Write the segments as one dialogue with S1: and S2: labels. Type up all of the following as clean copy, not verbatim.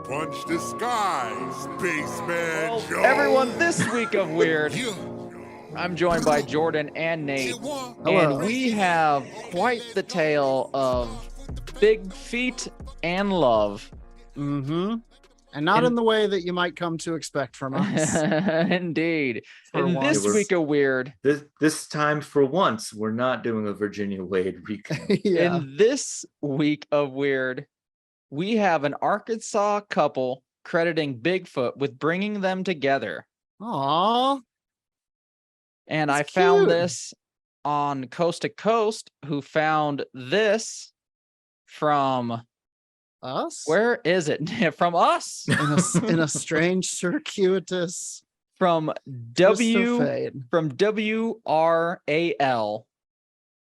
S1: Punch the skies, Spaceman Joe.
S2: Everyone, this week of Weird, I'm joined by Jordan and Nate, and we have quite the tale of big feet and love.
S3: Mm-hmm. And not in the way that you might come to expect from us.
S2: Indeed. And this week of Weird.
S4: This time, for once, we're not doing a Virginia Wade recap.
S3: Yeah.
S2: In this week of Weird, we have an Arkansas couple crediting Bigfoot with bringing them together.
S3: Aww.
S2: And
S3: That's
S2: I found
S3: cute.
S2: this on Coast to Coast, who found this from
S3: Us?
S2: where is it? From us.
S3: In a strange circuitous
S2: From WRAL.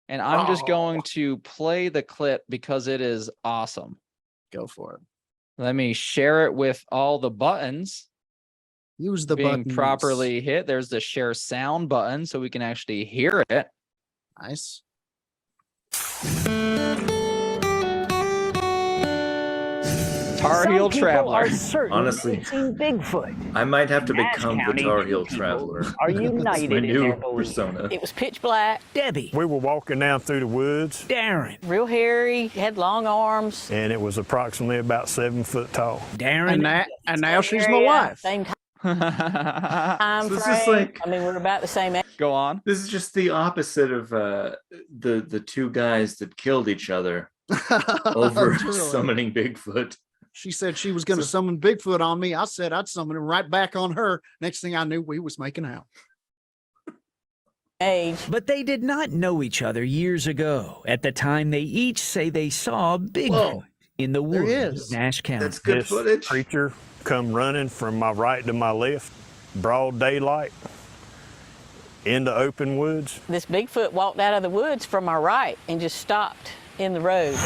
S2: And I'm just going to play the clip because it is awesome.
S3: Go for it.
S2: Let me share it with all the buttons
S3: Use the
S2: being
S3: buttons.
S2: properly hit. There's the share sound button so we can actually hear it.
S3: Nice.
S2: Tar Heel Traveler.
S4: Honestly,
S5: seen Bigfoot.
S4: I might have to
S5: Nash
S4: become the
S5: County
S4: Tar Heel
S5: people
S4: Traveler.
S5: Are
S4: That's
S5: united
S4: my
S5: in
S4: new
S5: their belief.
S4: persona.
S6: It was pitch black,
S5: Debbie,
S7: We were walking down through the woods,
S5: Darren,
S6: real hairy, had long arms.
S7: and it was approximately about 7 foot tall.
S5: Darren,
S3: And now she's my
S6: Area,
S3: wife.
S6: Same time
S4: So this
S6: frame.
S4: is like-
S6: I mean, we're about the same age.
S2: Go on.
S4: This is just the opposite of the two guys that killed each other over
S3: Literally.
S4: summoning Bigfoot.
S3: She said she was going to summon Bigfoot on me. I said I'd summon him right back on her. Next thing I knew, we was making out.
S6: age.
S5: but they did not know each other years ago. At the time, they each say they saw Bigfoot
S3: Whoa.
S5: in the
S3: There
S5: woods
S3: he
S5: of
S3: is.
S5: Nash County.
S4: That's good
S7: This
S4: footage.
S7: creature come running from my right to my left, broad daylight, into open woods.
S6: This Bigfoot walked out of the woods from our right and just stopped in the road.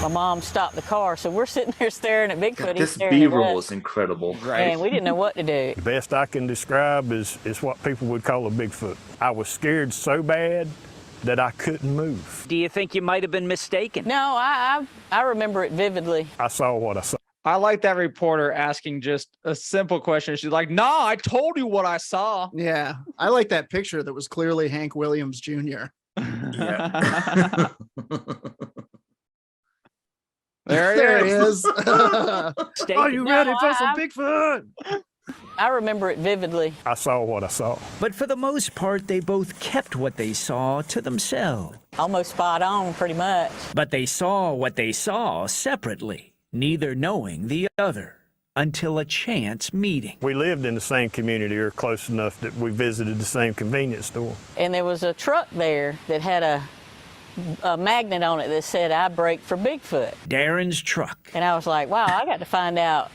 S6: My mom stopped the car, so we're sitting there staring at Bigfoot. He's
S4: This
S6: staring at
S4: B-roll
S6: us,
S4: is incredible.
S2: Right.
S6: and we didn't know what to do.
S7: The best I can describe is what people would call a Bigfoot. I was scared so bad that I couldn't move.
S5: Do you think you might have been mistaken?
S6: No, I remember it vividly.
S7: I saw what I saw.
S2: I like that reporter asking just a simple question. She's like, "Nah, I told you what I saw."
S3: Yeah. I like that picture that was clearly Hank Williams Jr.
S4: Yeah.
S2: There
S3: he
S2: it is.
S3: is.
S5: Are
S3: you
S6: No,
S3: ready for some
S6: I-
S3: Bigfoot?
S6: I remember it vividly.
S7: I saw what I saw.
S5: But for the most part, they both kept what they saw to themselves.
S6: Almost spot on, pretty much.
S5: But they saw what they saw separately, neither knowing the other, until a chance meeting.
S7: We lived in the same community or close enough that we visited the same convenience store.
S6: And there was a truck there that had a magnet on it that said, "I brake for Bigfoot."
S5: Darren's truck.
S6: And I was like, wow, I got to find out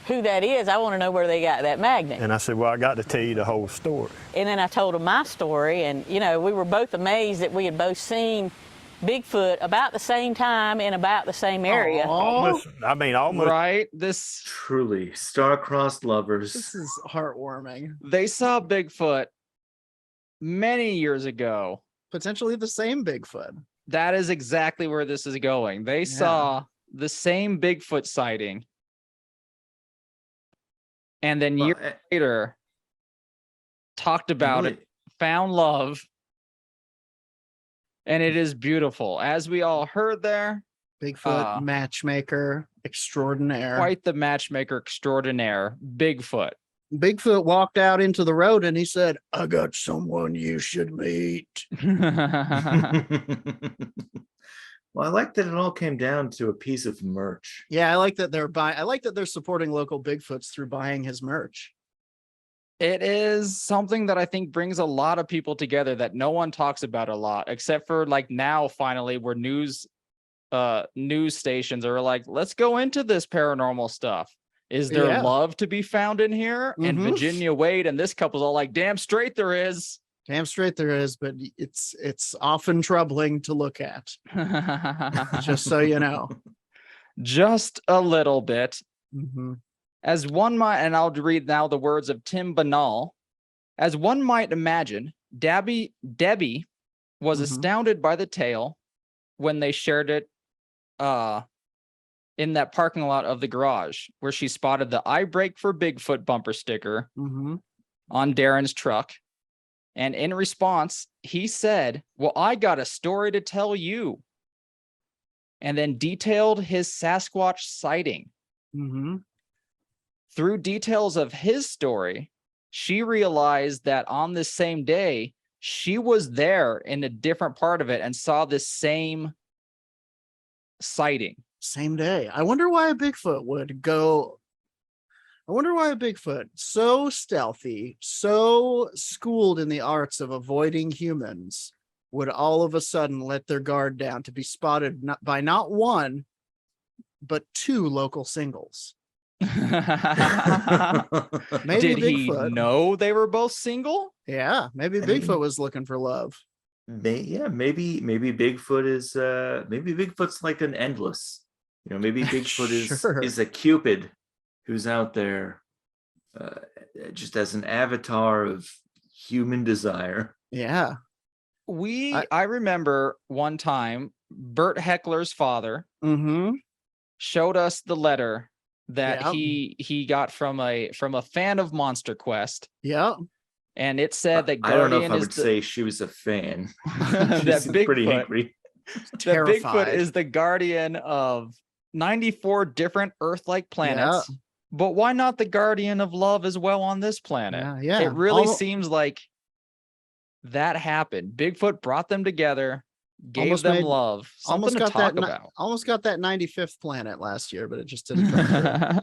S6: who that is. I want to know where they got that magnet.
S7: And I said, well, I got to tell you the whole story.
S6: And then I told him my story, and we were both amazed that we had both seen Bigfoot about the same time in about the same area.
S3: Oh,
S7: Almost.
S2: Right. This
S4: Truly, star-crossed lovers.
S3: this is heartwarming.
S2: they saw Bigfoot many years ago.
S3: Potentially the same Bigfoot.
S2: That is exactly where this is going. They saw the same Bigfoot sighting. And then years later talked about it, found love, and it is beautiful. As we all heard there,
S3: Bigfoot matchmaker extraordinaire.
S2: quite the matchmaker extraordinaire, Bigfoot.
S3: Bigfoot walked out into the road and he said, "I got someone you should meet."
S4: Well, I like that it all came down to a piece of merch.
S3: Yeah, I like that they're buying. I like that they're supporting local Bigfoots through buying his merch.
S2: It is something that I think brings a lot of people together that no one talks about a lot, except for like now, finally, where news stations are like, let's go into this paranormal stuff. Is there
S3: Yeah.
S2: love to be found in here? And
S3: Mhm.
S2: Virginia Wade and this couple's all like, damn straight there is.
S3: Damn straight there is, but it's often troubling to look at. Just so you know.
S2: Just a little bit.
S3: Mhm.
S2: As one might, and I'll read now the words of Tim Banal. As one might imagine, Debbie was
S3: Mhm.
S2: astounded by the tale when they shared it in that parking lot of the garage where she spotted the "I brake for Bigfoot" bumper sticker
S3: Mm-hmm.
S2: on Darren's truck. And in response, he said, "Well, I got a story to tell you." And then detailed his Sasquatch sighting.
S3: Mm-hmm.
S2: Through details of his story, she realized that on this same day, she was there in a different part of it and saw this same sighting.
S3: Same day. I wonder why a Bigfoot would go. I wonder why a Bigfoot, so stealthy, so schooled in the arts of avoiding humans, would all of a sudden let their guard down to be spotted by not one, but two local singles. Maybe
S2: Did he
S3: Bigfoot.
S2: know they were both single?
S3: Yeah, maybe Bigfoot was looking for love.
S4: Maybe Bigfoot is maybe Bigfoot's like an endless. Maybe Bigfoot
S3: Sure.
S4: is a Cupid who's out there just as an avatar of human desire.
S3: Yeah.
S2: I remember one time Bert Heckler's father
S3: Mm-hmm.
S2: showed us the letter that
S3: Yep.
S2: he got from a fan of Monster Quest,
S3: Yeah.
S2: and it said that
S4: I don't know if
S2: Guardian
S4: I
S2: is
S4: would say she was a fan.
S2: that
S4: She's pretty
S2: Bigfoot
S4: angry.
S2: that
S3: Terrified.
S2: Bigfoot is the guardian of 94 different Earth-like planets.
S3: Yeah.
S2: But why not the guardian of love as well on this planet?
S3: Yeah.
S2: It really
S3: Almo-
S2: seems like that happened. Bigfoot brought them together, gave
S3: Almost
S2: them
S3: made-
S2: love, something to talk about.
S3: Almost got that 95th planet last year, but it just didn't come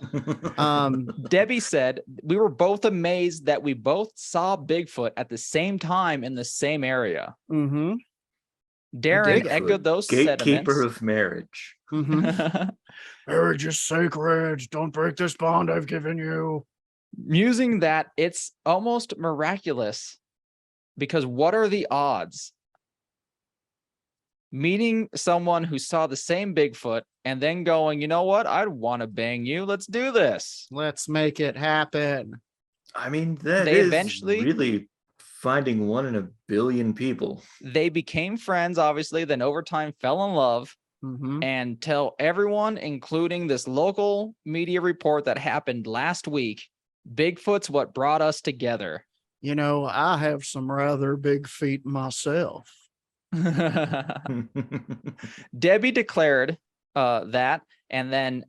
S3: through.
S2: Debbie said, "We were both amazed that we both saw Bigfoot at the same time in the same area."
S3: Mm-hmm.
S2: Darren
S3: Bigfoot,
S2: echoed those
S4: Gatekeeper
S2: sentiments.
S4: of marriage.
S3: Mm-hmm. Marriage is sacred. Don't break this bond I've given you.
S2: Musing that it's almost miraculous, because what are the odds? Meeting someone who saw the same Bigfoot and then going, "You know what? I'd want to bang you. Let's do this."
S3: Let's make it happen.
S4: I mean, that
S2: They
S4: is
S2: eventually-
S4: really finding one in a billion people.
S2: They became friends, obviously, then over time fell in love,
S3: Mm-hmm.
S2: and tell everyone, including this local media report that happened last week, Bigfoot's what brought us together.
S3: I have some rather big feet myself.
S2: Debbie declared that, and then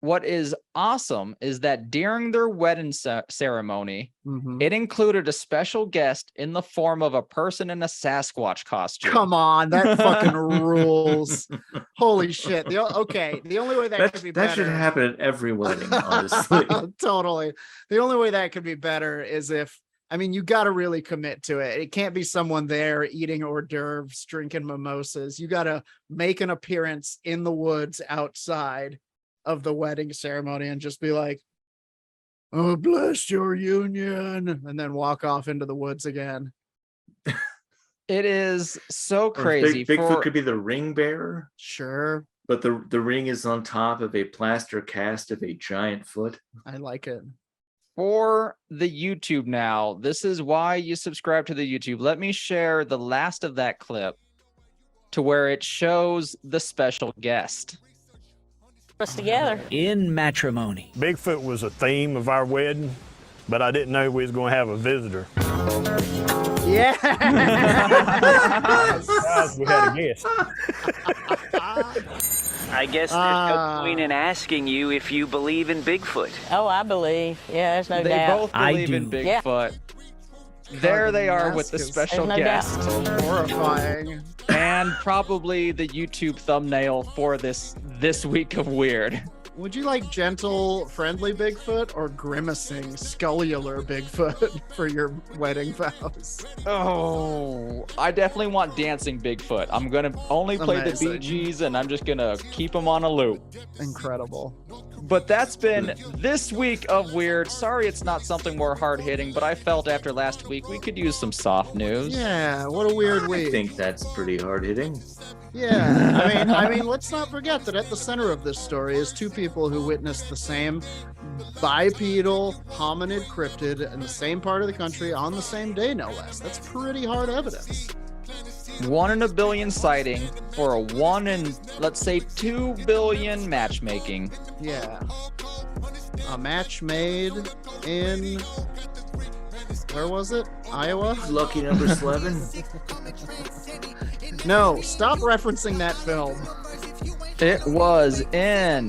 S2: what is awesome is that during their wedding ceremony,
S3: Mm-hmm.
S2: it included a special guest in the form of a person in a Sasquatch costume.
S3: Come on, that fucking rules. Holy shit. The only way that could be
S4: That
S3: better.
S4: should happen at every wedding, honestly.
S3: Totally. The only way that could be better is if, you got to really commit to it. It can't be someone there eating hors d'oeuvres, drinking mimosas. You got to make an appearance in the woods outside of the wedding ceremony and just be like, "Oh, bless your union," and then walk off into the woods again.
S2: It is so
S4: Or
S2: crazy.
S4: Bigfoot could be the ring bearer,
S3: Sure.
S4: but the ring is on top of a plaster cast of a giant foot.
S3: I like it.
S2: For the YouTube now, this is why you subscribe to the YouTube. Let me share the last of that clip to where it shows the special guest.
S6: Us together.
S5: In matrimony.
S7: Bigfoot was a theme of our wedding, but I didn't know we was going to have a visitor.
S3: Yeah.
S7: Surprised we had a guest.
S8: I guess there's no point in asking you if you believe in Bigfoot.
S6: Oh, I believe. Yeah, there's no
S2: They
S6: doubt.
S2: both
S5: I
S2: believe in
S5: do.
S6: Yeah.
S2: There they are with the
S3: Mask is-
S2: special
S6: There's no
S2: guest.
S3: Horrifying.
S2: And probably the YouTube thumbnail for this week of weird.
S3: Would you like gentle, friendly Bigfoot or grimacing, scullular Bigfoot for your wedding vows?
S2: Oh, I definitely want dancing Bigfoot. I'm gonna only play
S3: Amazing.
S2: the Bee Gees, and I'm just gonna keep them on a loop.
S3: Incredible.
S2: But that's been this week of weird. Sorry it's not something more hard-hitting, but I felt after last week we could use some soft news.
S3: Yeah, what a weird
S4: I
S3: week.
S4: think that's pretty hard hitting.
S3: Yeah, I mean, let's not forget that at the center of this story is two people who witnessed the same bipedal hominid cryptid in the same part of the country on the same day, no less. That's pretty hard evidence.
S2: 1 in a billion sighting for a 1 in, let's say, 2 billion matchmaking.
S3: Yeah. A match made in, where was it? Iowa?
S4: Lucky number 11.
S3: No, stop referencing that film.
S2: It was in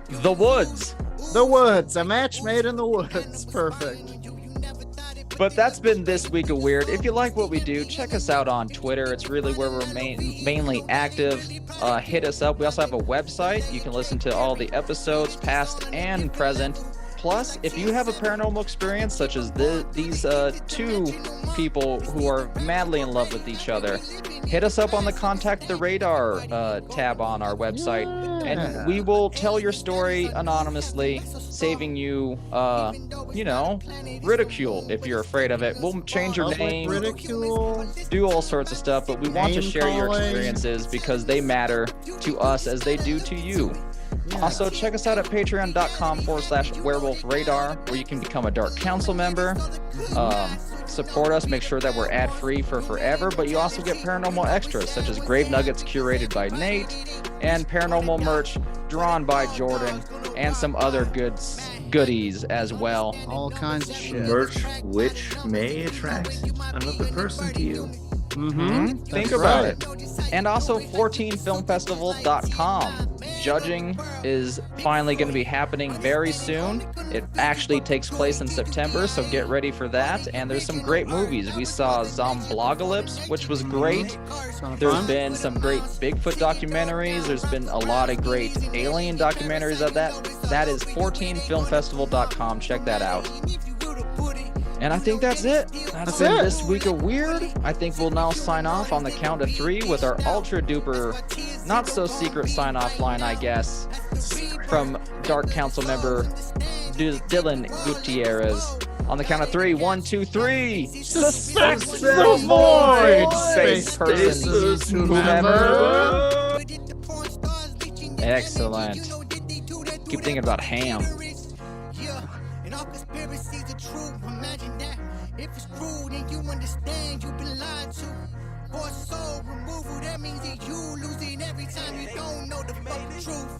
S2: the woods.
S3: The woods. A match made in the woods. Perfect.
S2: But that's been this week of Weird. If you like what we do, check us out on Twitter. It's really where we're mainly active. Hit us up. We also have a website. You can listen to all the episodes, past and present. Plus, if you have a paranormal experience, such as these two people who are madly in love with each other, hit us up on the Contact the Radar tab on our website, and we will tell your story anonymously, saving you, ridicule if you're afraid of it. We'll change your name,
S3: ridicule,
S2: do all sorts of stuff, but we want to share your
S3: calling.
S2: experiences because they matter to us as they do to you. Also, check us out at patreon.com/werewolfradar, where you can become a Dark Council member. Support us, make sure that we're ad-free for forever, but you also get paranormal extras, such as Grave Nuggets curated by Nate, and paranormal merch drawn by Jordan, and some other goodies as well.
S3: All kinds of shit.
S4: Merch which may attract another person to you.
S2: Think about it. And also 14filmfestival.com. Judging is finally going to be happening very soon. It actually takes place in September, so get ready for that. And there's some great movies. We saw Zomblogalypse, which was great. There's been some great Bigfoot documentaries. There's been a lot of great alien documentaries of that. That is 14filmfestival.com. Check that out. And I think that's it. That's been this week of Weird. I think we'll now sign off on the count of 3 with our ultra duper, not so secret sign off line, I guess, from Dark Council member Dylan Gutierrez. On the count of 3, 1, 2, 3. Suspect the void, space person, whomever. Excellent. Keep thinking about ham.
S9: And all conspiracies are true. Imagine that. If it's true, then you understand you've been lied to. For soul removal, that means that you losing every time you don't know the fucking truth.